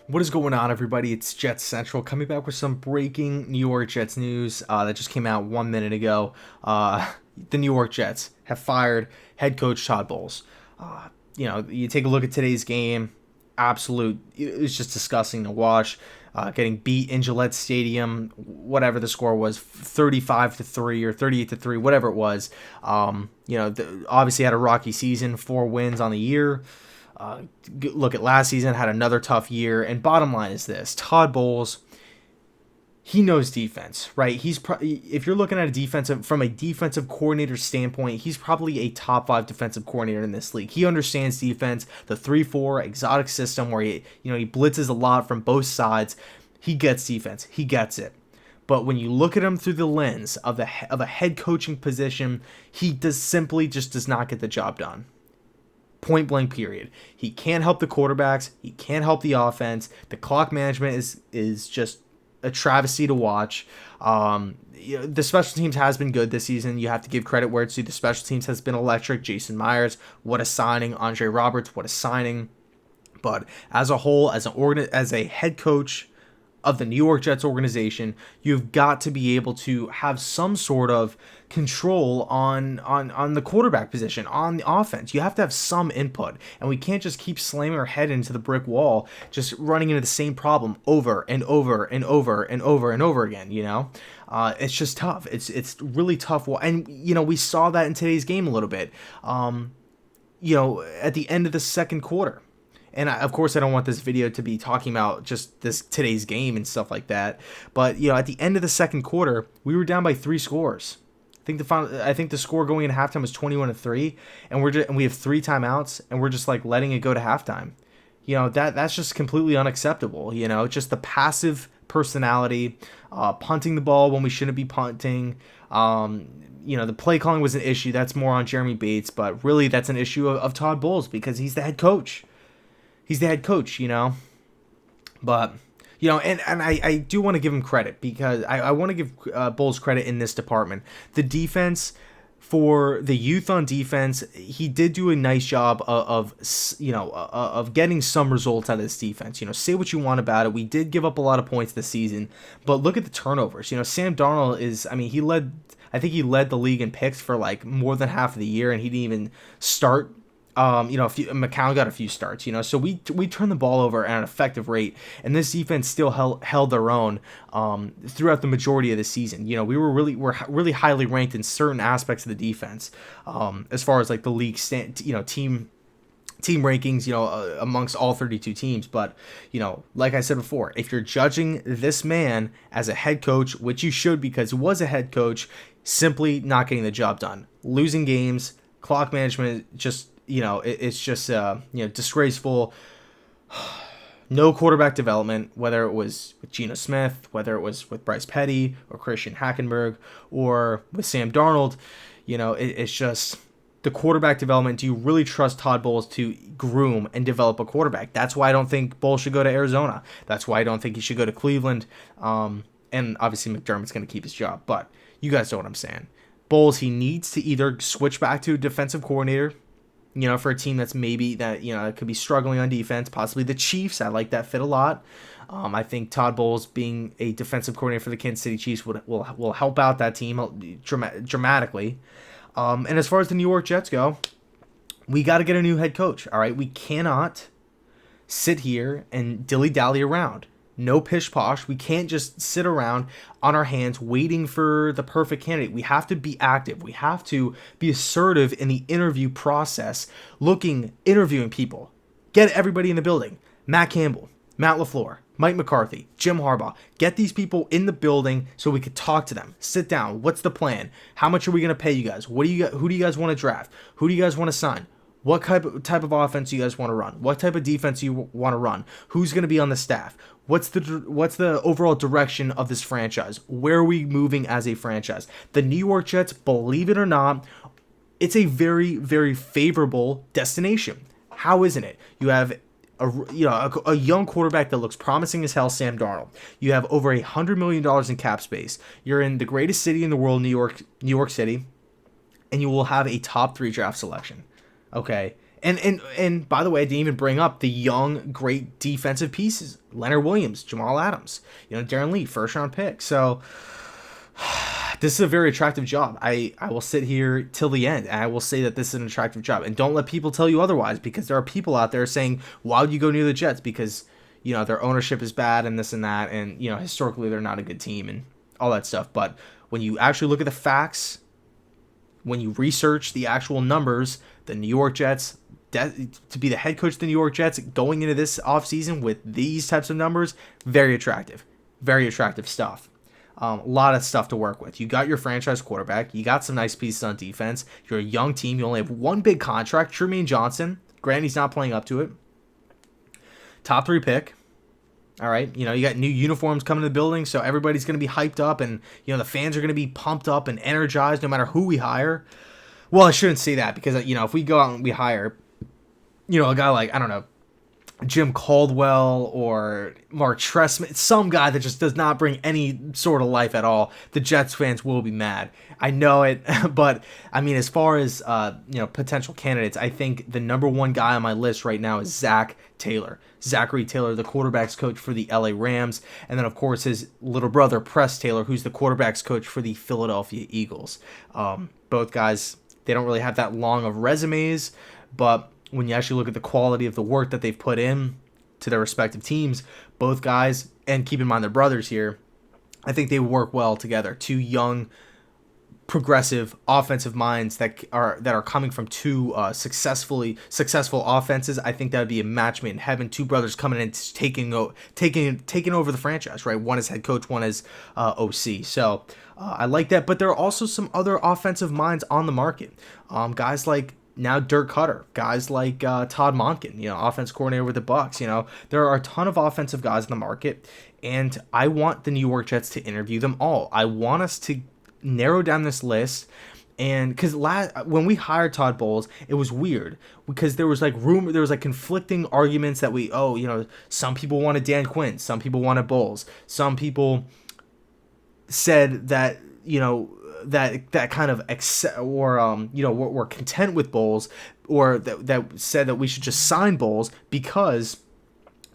What is going on, everybody? It's JetsCentral coming back with some breaking New York Jets news that just came out 1 minute ago. The New York Jets have fired head coach Todd Bowles. You take a look at today's game. It's just disgusting to watch. Getting beat in Gillette Stadium, whatever the score was, 35-3 or 38-3, whatever it was. Obviously had a rocky season, 4 wins on the year. Look at last season, had another tough year. And bottom line is this: Todd Bowles, he knows defense, right? If you're looking at from a defensive coordinator standpoint, he's probably a top 5 defensive coordinator in this league. He understands defense, the 3-4 exotic system where he blitzes a lot from both sides. He gets defense. He gets it. But when you look at him through the lens of a head coaching position, he does not get the job done. Point blank, period. He can't help the quarterbacks. He can't help the offense. The clock management is just a travesty to watch. The special teams has been good this season. You have to give credit where it's due. The special teams has been electric. Jason Myers, what a signing. Andre Roberts, what a signing. But as a whole, as a head coach of the New York Jets organization, you've got to be able to have some sort of control on the quarterback position, on the offense. You have to have some input, and we can't just keep slamming our head into the brick wall, just running into the same problem over and over and over and over and over again. It's just tough. It's really tough. And we saw that in today's game a little bit. At the end of the second quarter. And of course, I don't want this video to be talking about just today's game and stuff like that. But at the end of the second quarter, we were down by 3 scores. I think the score going into halftime was 21-3, and we have 3 timeouts, and we're just like letting it go to halftime. That's just completely unacceptable. Just the passive personality, punting the ball when we shouldn't be punting. The play calling was an issue. That's more on Jeremy Bates, but really that's an issue of Todd Bowles because he's the head coach. He's the head coach, But, and I do want to give him credit because I want to give Bowles credit in this department. The defense, for the youth on defense, he did do a nice job of getting some results out of this defense. Say what you want about it. We did give up a lot of points this season, but look at the turnovers. Sam Darnold he led the league in picks for like more than half of the year, and he didn't even start. McCown got a few starts, so we turned the ball over at an effective rate, and this defense still held their own throughout the majority of the season. We're really highly ranked in certain aspects of the defense, as far as like the league team rankings, amongst all 32 teams. But, like I said before, if you're judging this man as a head coach, which you should because he was a head coach, simply not getting the job done, losing games, clock management, it's just disgraceful. No quarterback development, whether it was with Geno Smith, whether it was with Bryce Petty or Christian Hackenberg or with Sam Darnold. It's just the quarterback development. Do you really trust Todd Bowles to groom and develop a quarterback? That's why I don't think Bowles should go to Arizona. That's why I don't think he should go to Cleveland. And obviously McDermott's going to keep his job, but you guys know what I'm saying. Bowles, he needs to either switch back to a defensive coordinator, for a team that's maybe that could be struggling on defense, possibly the Chiefs. I like that fit a lot. I think Todd Bowles being a defensive coordinator for the Kansas City Chiefs will help out that team dramatically. And as far as the New York Jets go, we got to get a new head coach. All right, we cannot sit here and dilly-dally around. No pish-posh. We can't just sit around on our hands waiting for the perfect candidate. We have to be active. We have to be assertive in the interview process, interviewing people. Get everybody in the building. Matt Campbell, Matt LaFleur, Mike McCarthy, Jim Harbaugh. Get these people in the building so we could talk to them. Sit down. What's the plan? How much are we going to pay you guys? Who do you guys want to draft? Who do you guys want to sign? What type of offense do you guys want to run? What type of defense do you want to run? Who's going to be on the staff? What's the overall direction of this franchise? Where are we moving as a franchise? The New York Jets, believe it or not, it's a very, very favorable destination. How isn't it? You have a young quarterback that looks promising as hell, Sam Darnold. You have over $100 million in cap space. You're in the greatest city in the world, New York City, and you will have a top 3 draft selection. Okay, And by the way, I didn't even bring up the young, great defensive pieces: Leonard Williams, Jamal Adams, Darren Lee, first round pick. So this is a very attractive job. I will sit here till the end, and I will say that this is an attractive job. And don't let people tell you otherwise, because there are people out there saying, why would you go near the Jets? Because, their ownership is bad and this and that, and, historically they're not a good team and all that stuff. But when you actually look at the facts, when you research the actual numbers, the New York Jets, to be the head coach of the New York Jets going into this offseason with these types of numbers, very attractive. Very attractive stuff. A lot of stuff to work with. You got your franchise quarterback. You got some nice pieces on defense. You're a young team. You only have one big contract, Trumaine Johnson. Granted, he's not playing up to it. Top 3 pick. All right. You got new uniforms coming to the building, so everybody's going to be hyped up, and, the fans are going to be pumped up and energized no matter who we hire. Well, I shouldn't say that, because, if we go out and we hire, a guy like, I don't know, Jim Caldwell or Mark Trestman, some guy that just does not bring any sort of life at all, the Jets fans will be mad. I know it, but I mean, as far as potential candidates, I think the number one guy on my list right now is Zachary Taylor, the quarterback's coach for the LA Rams, and then of course his little brother Press Taylor, who's the quarterback's coach for the Philadelphia Eagles. Both guys, they don't really have that long of resumes, but when you actually look at the quality of the work that they've put in to their respective teams, both guys, and keep in mind they're brothers here, I think they work well together. Two young, progressive offensive minds that are coming from two successful offenses. I think that would be a match made in heaven. Two brothers coming in, taking over the franchise, right? One is head coach, one is OC. So I like that. But there are also some other offensive minds on the market. Guys like now Dirk Cutter, guys like Todd Monken, offense coordinator with the Bucks. There are a ton of offensive guys in the market, and I want the New York Jets to interview them all. I want us to narrow down this list, and because when we hired Todd Bowles, it was weird because there was conflicting arguments that some people wanted Dan Quinn, some people wanted Bowles, some people said that that kind of we're content with Bowles, or that said that we should just sign Bowles because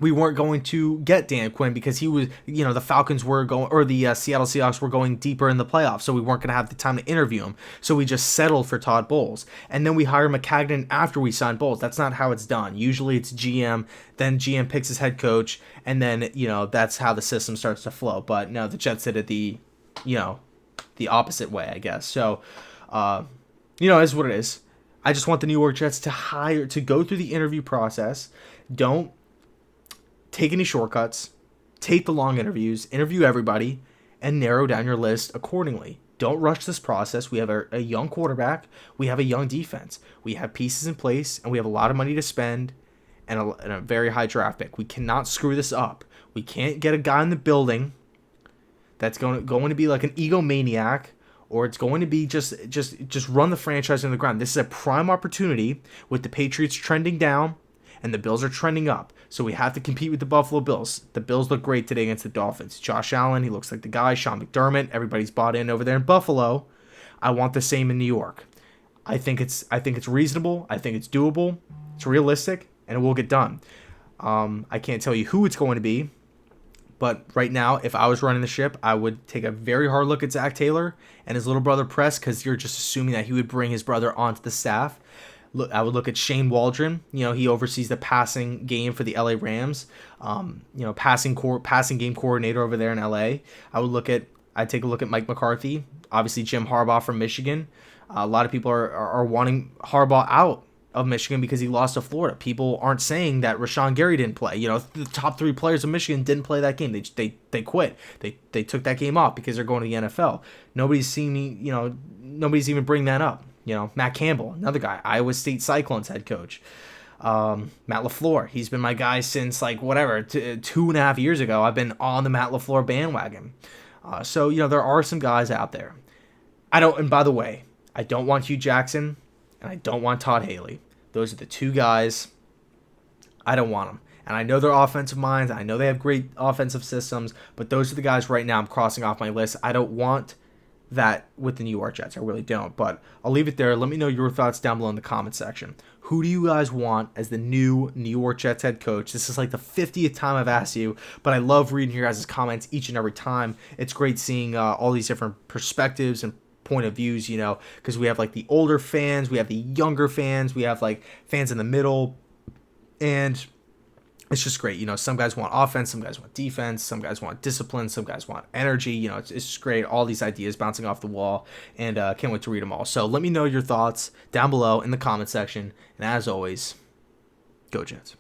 we weren't going to get Dan Quinn because he was, the Falcons were going, or the Seattle Seahawks were going deeper in the playoffs, so we weren't going to have the time to interview him. So we just settled for Todd Bowles. And then we hired Maccagnan after we signed Bowles. That's not how it's done. Usually it's GM, then GM picks his head coach, and then, that's how the system starts to flow. But no, the Jets did it the opposite way, I guess. So, it's what it is. I just want the New York Jets to go through the interview process. Don't take any shortcuts. Take the long interviews. Interview everybody and narrow down your list accordingly. Don't rush this process. We have a young quarterback. We have a young defense. We have pieces in place, and we have a lot of money to spend and a very high draft pick. We cannot screw this up. We can't get a guy in the building that's going to be like an egomaniac, or it's going to be just run the franchise in the ground. This is a prime opportunity with the Patriots trending down and the Bills are trending up. So we have to compete with the Buffalo Bills. The Bills look great today against the Dolphins. Josh Allen, he looks like the guy. Sean McDermott, everybody's bought in over there in Buffalo. I want the same in New York. I think it's reasonable. I think it's doable. It's realistic, and it will get done. I can't tell you who it's going to be, but right now, if I was running the ship, I would take a very hard look at Zach Taylor and his little brother Press, because you're just assuming that he would bring his brother onto the staff. I would look at Shane Waldron. He oversees the passing game for the LA Rams. Passing game coordinator over there in LA. I'd take a look at Mike McCarthy. Obviously, Jim Harbaugh from Michigan. A lot of people are wanting Harbaugh out of Michigan because he lost to Florida. People aren't saying that Rashawn Gary didn't play. The top 3 players of Michigan didn't play that game. They quit. They took that game off because they're going to the NFL. Nobody's even bringing that up. Matt Campbell, another guy, Iowa State Cyclones head coach. Matt LaFleur, he's been my guy since 2.5 years ago. I've been on the Matt LaFleur bandwagon. So there are some guys out there. And by the way, I don't want Hugh Jackson and I don't want Todd Haley. Those are the 2 guys. I don't want them. And I know they're offensive minds. I know they have great offensive systems, but those are the guys right now I'm crossing off my list. I don't want that with the New York Jets. I really don't. But I'll leave it there. Let me know your thoughts down below in the comment section. Who do you guys want as the new New York Jets head coach? This is like the 50th time I've asked you, but I love reading your guys' comments each and every time. It's great seeing all these different perspectives and point of views, because we have like the older fans, we have the younger fans, we have like fans in the middle, and it's just great. Some guys want offense, some guys want defense, some guys want discipline, some guys want energy. It's just great. All these ideas bouncing off the wall, and can't wait to read them all. So let me know your thoughts down below in the comment section. And as always, go Jets.